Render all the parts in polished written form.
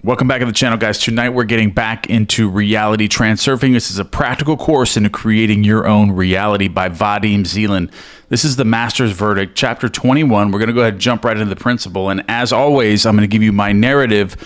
Welcome back to the channel, guys. Tonight we're getting back into reality transurfing. This is a practical course into creating your own reality by Vadim Zeland. This is the Master's Verdict, Chapter 21. We're going to go ahead and jump right into the principle. And as always, I'm going to give you my narrative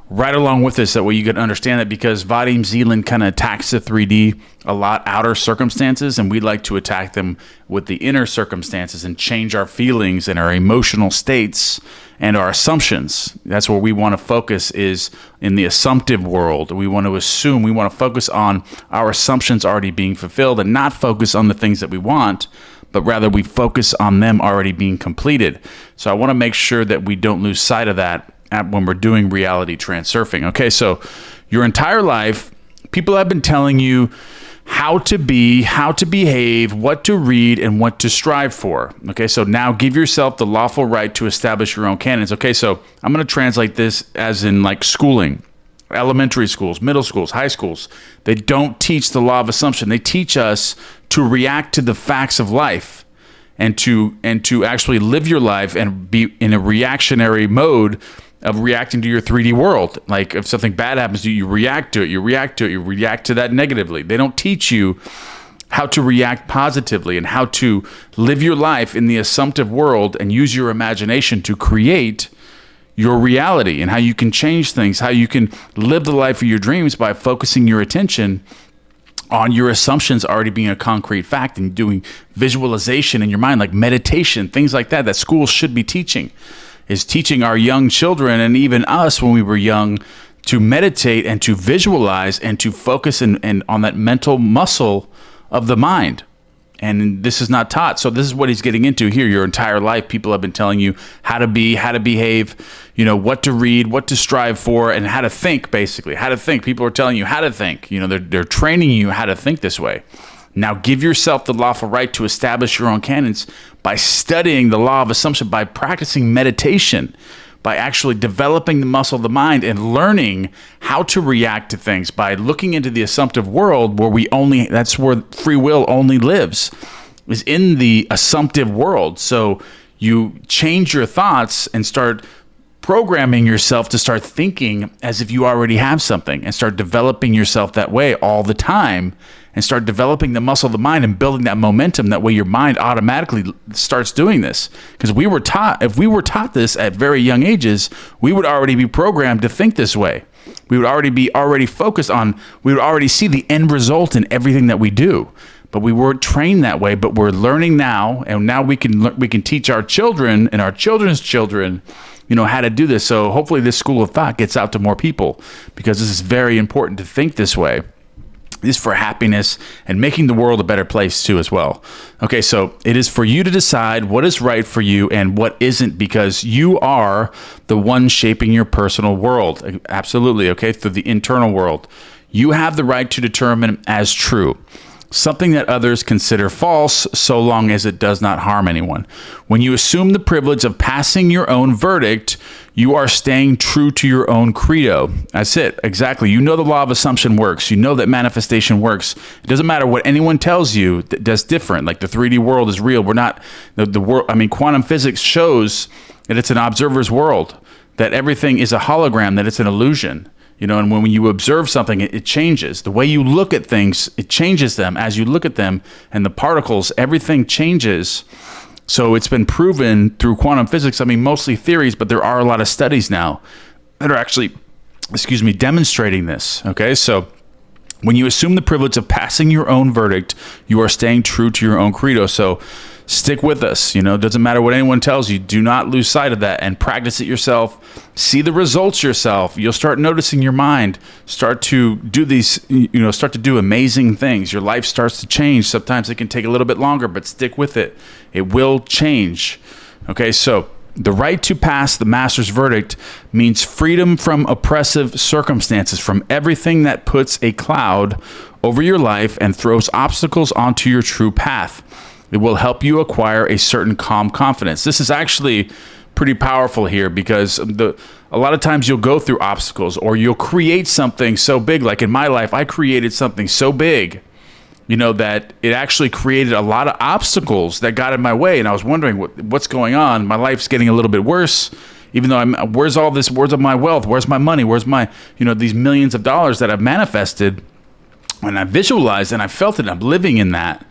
right along with this. That way you can understand it, because Vadim Zeland kind of attacks the 3D a lot, outer circumstances, and we like to attack them with the inner circumstances and change our feelings and our emotional states and our assumptions. That's where we want to focus, is in the assumptive world. We want to assume, we want to focus on our assumptions already being fulfilled and not focus on the things that we want, but rather we focus on them already being completed. So I want to make sure that we don't lose sight of that when we're doing reality transurfing. Okay, so your entire life, people have been telling you how to be, how to behave, what to read, and what to strive for. Okay, so now give yourself the lawful right to establish your own canons. Okay, so I'm going to translate this as in like schooling. Elementary schools, middle schools, high schools. They don't teach the law of assumption. They teach us to react to the facts of life and to actually live your life and be in a reactionary mode of reacting to your 3D world. Like if something bad happens to you, you react to it, you react to it, you react to that negatively. They don't teach you how to react positively and how to live your life in the assumptive world and use your imagination to create your reality, and how you can change things, how you can live the life of your dreams by focusing your attention on your assumptions already being a concrete fact and doing visualization in your mind, like meditation, things like that schools should be teaching. Is teaching our young children, and even us when we were young, to meditate and to visualize and to focus and on that mental muscle of the mind. And this is not taught. So this is what he's getting into here. Your entire life, people have been telling you how to be, how to behave, what to read, what to strive for, and how to think, basically. How to think. People are telling you how to think. They're training you how to think this way. Now give yourself the lawful right to establish your own canons by studying the law of assumption, by practicing meditation, by actually developing the muscle of the mind and learning how to react to things, by looking into the assumptive world where that's where free will only lives, is in the assumptive world. So you change your thoughts and start programming yourself to start thinking as if you already have something, and start developing yourself that way all the time, and start developing the muscle of the mind and building that momentum. That way your mind automatically starts doing this. Because if we were taught this at very young ages, we would already be programmed to think this way. We would already be focused on, we would already see the end result in everything that we do. But we weren't trained that way, but we're learning now, and now we can teach our children and our children's children how to do this. So hopefully this school of thought gets out to more people, because this is very important to think this way. This is for happiness and making the world a better place too as well. Okay, so it is for you to decide what is right for you and what isn't, because you are the one shaping your personal world. Absolutely, okay, through the internal world. You have the right to determine as true something that others consider false, so long as it does not harm anyone. When you assume the privilege of passing your own verdict, you are staying true to your own credo. That's it, exactly. You know the law of assumption works. You know that manifestation works. It doesn't matter what anyone tells you that's different. Like the 3D world is real. We're not the world. I mean, quantum physics shows that it's an observer's world, that everything is a hologram, that it's an illusion. And when you observe something, it changes. The way you look at things, it changes them as you look at them, and the particles, everything changes. So it's been proven through quantum physics. I mean, mostly theories, but there are a lot of studies now that are actually, demonstrating this. Okay, so when you assume the privilege of passing your own verdict, you are staying true to your own credo. So stick with us. It doesn't matter what anyone tells you. Do not lose sight of that and practice it yourself. See the results yourself. You'll start noticing your mind start to do start to do amazing things. Your life starts to change. Sometimes it can take a little bit longer, but stick with it. It will change. Okay, so the right to pass the master's verdict means freedom from oppressive circumstances, from everything that puts a cloud over your life and throws obstacles onto your true path. It will help you acquire a certain calm confidence. This is actually pretty powerful here, because a lot of times you'll go through obstacles, or you'll create something so big. Like in my life, I created something so big, that it actually created a lot of obstacles that got in my way. And I was wondering what's going on. My life's getting a little bit worse. even though where's all this, where's my wealth, where's my money, where's my, these millions of dollars that I've manifested, and I visualized and I felt it, I'm living in that,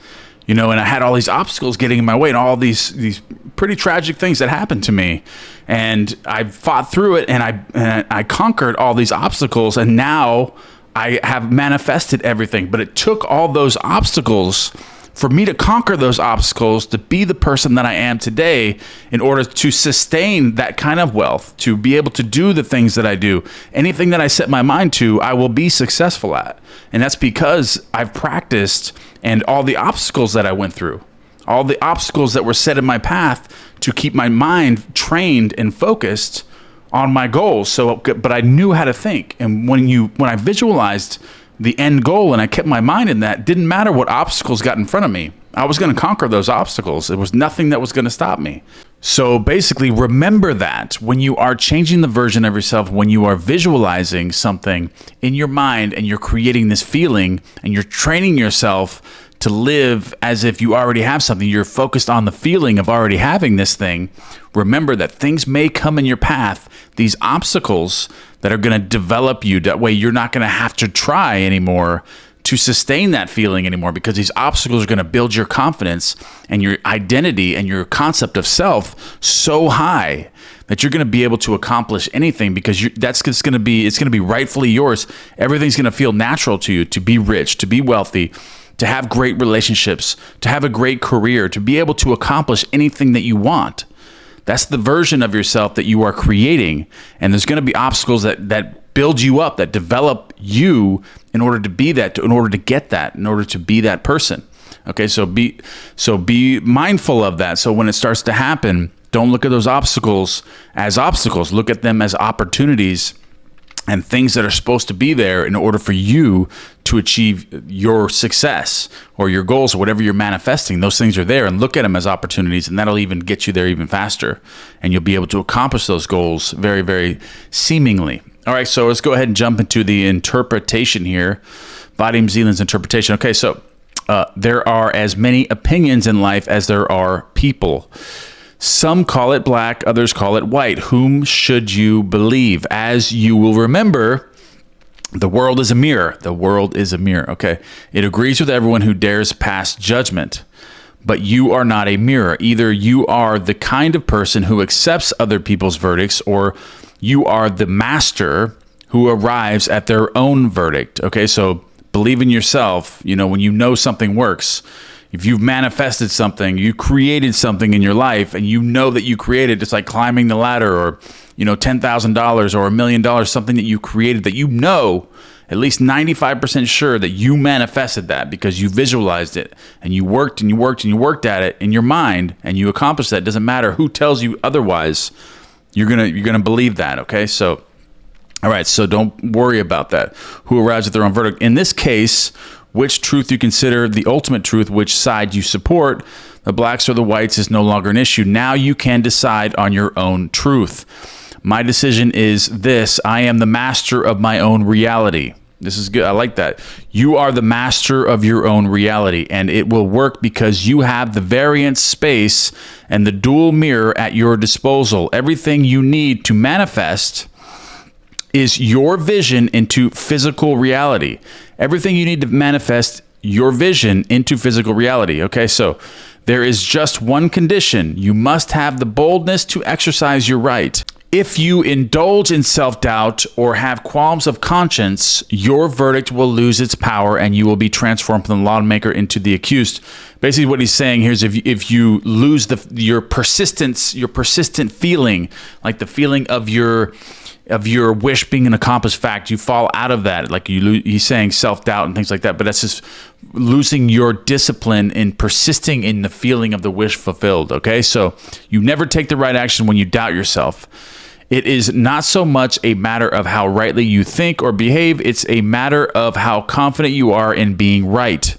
and I had all these obstacles getting in my way and all these pretty tragic things that happened to me. And I fought through it, and I conquered all these obstacles, and now I have manifested everything. But it took all those obstacles for me to conquer those obstacles, to be the person that I am today, in order to sustain that kind of wealth, to be able to do the things that I do. Anything that I set my mind to, I will be successful at. And that's because I've practiced, and all the obstacles that I went through, all the obstacles that were set in my path to keep my mind trained and focused on my goals. But I knew how to think. And when I visualized the end goal and I kept my mind in that, didn't matter what obstacles got in front of me. I was going to conquer those obstacles. There was nothing that was going to stop me. So basically, remember that when you are changing the version of yourself, when you are visualizing something in your mind and you're creating this feeling and you're training yourself to live as if you already have something, you're focused on the feeling of already having this thing. Remember that things may come in your path, these obstacles that are going to develop you. That way you're not going to have to try anymore to sustain that feeling anymore, because these obstacles are going to build your confidence and your identity and your concept of self so high that you're going to be able to accomplish anything, because it's going to be rightfully yours. Everything's going to feel natural to you, to be rich, to be wealthy, to have great relationships, to have a great career, to be able to accomplish anything that you want. That's the version of yourself that you are creating. And there's going to be obstacles that build you up, that develop you in order to be that, in order to get that, in order to be that person. Okay, so be mindful of that. So when it starts to happen, don't look at those obstacles as obstacles. Look at them as opportunities and things that are supposed to be there in order for you to achieve your success or your goals or whatever you're manifesting. Those things are there, and look at them as opportunities, and that'll even get you there even faster. And you'll be able to accomplish those goals very, very seemingly. All right, so let's go ahead and jump into the interpretation here. Vadim Zeland's interpretation. Okay, so there are as many opinions in life as there are people. Some call it black, others call it white. Whom should you believe? As you will remember, the world is a mirror. The world is a mirror, okay? It agrees with everyone who dares pass judgment, but you are not a mirror. Either you are the kind of person who accepts other people's verdicts, or you are the master who arrives at their own verdict, okay? So believe in yourself. When you know something works, if you've manifested something, you created something in your life, and you know that you created, it's like climbing the ladder, or $10,000 or $1 million, something that you created that at least 95% sure that you manifested that because you visualized it and you worked and you worked and you worked at it in your mind and you accomplished that. It doesn't matter who tells you otherwise. You're gonna believe that. Okay, so all right, so don't worry about that. Who arrives at their own verdict? In this case, which truth you consider the ultimate truth, which side you support, the blacks or the whites, is no longer an issue. Now you can decide on your own truth. My decision is this: I am the master of my own reality. This is good. I like that. You are the master of your own reality, and it will work because you have the variance space and the dual mirror at your disposal. Everything you need to manifest is your vision into physical reality. Everything you need to manifest your vision into physical reality. Okay, so there is just one condition. You must have the boldness to exercise your right. If you indulge in self-doubt or have qualms of conscience, your verdict will lose its power and you will be transformed from the lawmaker into the accused. Basically what he's saying here is if you lose your persistent feeling, like the feeling of your wish being an accomplished fact, you fall out of that. Like he's saying self-doubt and things like that, but that's just losing your discipline in persisting in the feeling of the wish fulfilled. Okay, so you never take the right action when you doubt yourself. It is not so much a matter of how rightly you think or behave. It's a matter of how confident you are in being right.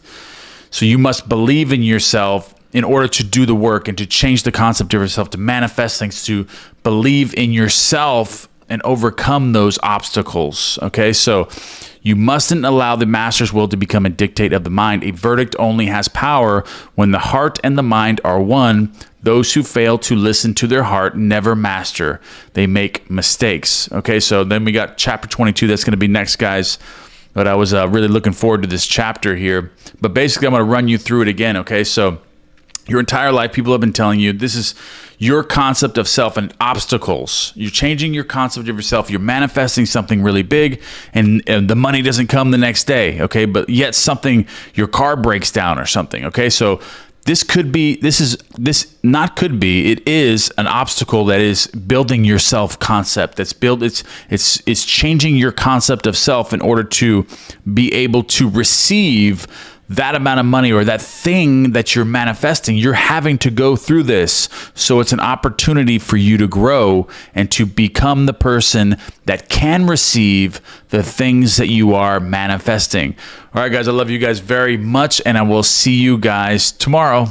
So you must believe in yourself in order to do the work and to change the concept of yourself, to manifest things, to believe in yourself and overcome those obstacles. Okay, so you mustn't allow the master's will to become a dictate of the mind. A verdict only has power when the heart and the mind are one. Those who fail to listen to their heart never master. They make mistakes. Okay, so then we got chapter 22. That's going to be next, guys. But I was really looking forward to this chapter here. But basically, I'm going to run you through it again. Okay, so your entire life, people have been telling you this is your concept of self and obstacles. You're changing your concept of yourself. You're manifesting something really big, and the money doesn't come the next day. Okay, but yet your car breaks down or something. Okay, so it is an obstacle that is building your self-concept. It's changing your concept of self in order to be able to receive that amount of money or that thing that you're manifesting. You're having to go through this. So it's an opportunity for you to grow and to become the person that can receive the things that you are manifesting. All right, guys, I love you guys very much, and I will see you guys tomorrow.